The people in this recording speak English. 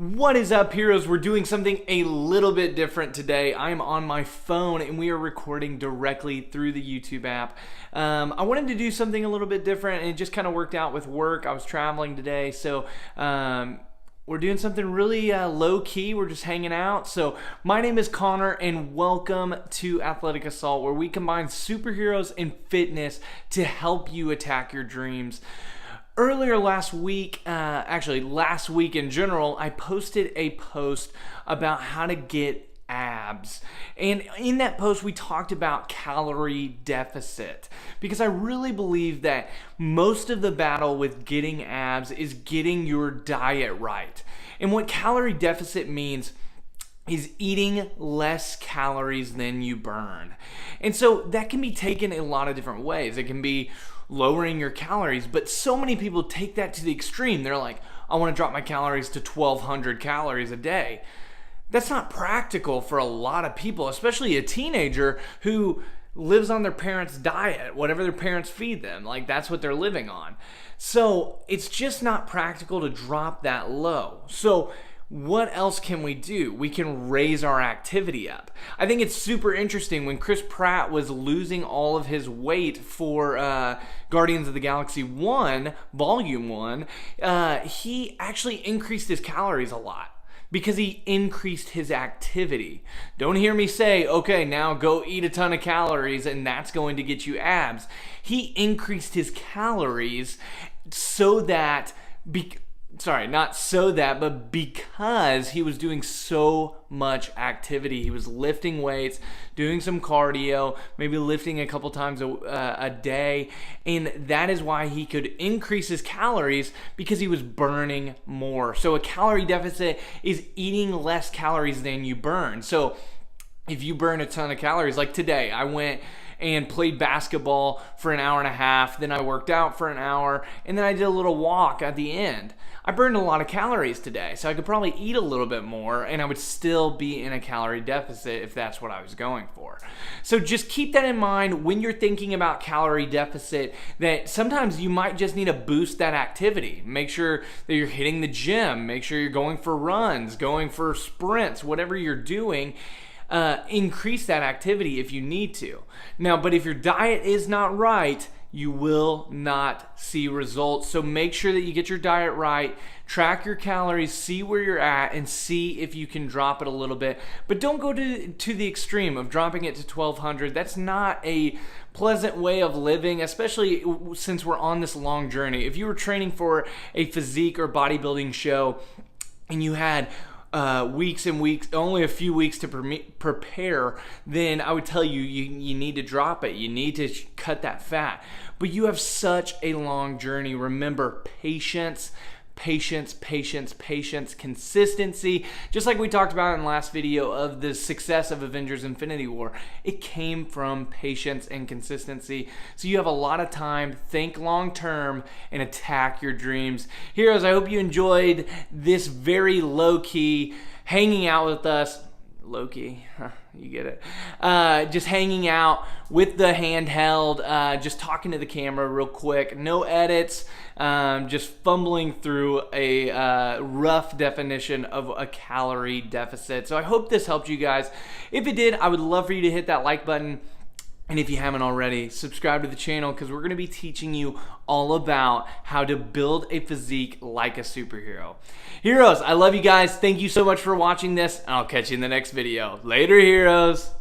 What is up, heroes? We're doing something a little bit different today. I am on my phone and we are recording directly through the YouTube app. I wanted to do something a little bit different and it just kind of worked out with work. I was traveling today, so we're doing something really low-key. We're just hanging out. So my name is Connor and welcome to Athletic Assault, where we combine superheroes and fitness to help you attack your dreams. Earlier last week, actually last week in general, I posted a post about how to get abs. And in that post, we talked about calorie deficit, because I really believe that most of the battle with getting abs is getting your diet right. And what calorie deficit means is eating less calories than you burn. And so that can be taken a lot of different ways. It can be lowering your calories, but so many people take that to the extreme. They're like, I want to drop my calories to 1,200 calories a day. That's not practical for a lot of people, especially a teenager who lives on their parents' diet, whatever their parents feed them. Like, that's what they're living on. So it's just not practical to drop that low. So what else can we do? We can raise our activity up. I think it's super interesting when Chris Pratt was losing all of his weight for Guardians of the Galaxy 1, Volume 1, he actually increased his calories a lot because he increased his activity. Don't hear me say, okay, now go eat a ton of calories and that's going to get you abs. He increased his calories so that but because he was doing so much activity. He was lifting weights, doing some cardio, maybe lifting a couple times a day, and that is why he could increase his calories, because he was burning more. So a calorie deficit is eating less calories than you burn. So if you burn a ton of calories, like today, I went and played basketball for an hour and a half, then I worked out for an hour, and then I did a little walk at the end. I burned a lot of calories today, so I could probably eat a little bit more and I would still be in a calorie deficit if that's what I was going for. So just keep that in mind when you're thinking about calorie deficit, that sometimes you might just need to boost that activity. Make sure that you're hitting the gym, make sure you're going for runs, going for sprints, whatever you're doing. Increase that activity if you need to. Now, but if your diet is not right, you will not see results. So make sure that you get your diet right, track your calories, see where you're at, and see if you can drop it a little bit. But don't go to the extreme of dropping it to 1,200. That's not a pleasant way of living, especially since we're on this long journey. If you were training for a physique or bodybuilding show and you had weeks and weeks, only a few weeks to prepare, then I would tell you, you need to drop it. You need to cut that fat. But you have such a long journey. Remember, patience, patience, patience, patience, consistency. Just like we talked about in the last video of the success of Avengers Infinity War, it came from patience and consistency. So you have a lot of time. Think long term and attack your dreams. Heroes, I hope you enjoyed this very low-key hanging out with us. Low-key, you get it. Just hanging out with the handheld, just talking to the camera real quick. No edits, just fumbling through a rough definition of a calorie deficit. So I hope this helped you guys. If it did, I would love for you to hit that like button. And if you haven't already, subscribe to the channel, because we're going to be teaching you all about how to build a physique like a superhero. Heroes, I love you guys. Thank you so much for watching this, and I'll catch you in the next video. Later, heroes.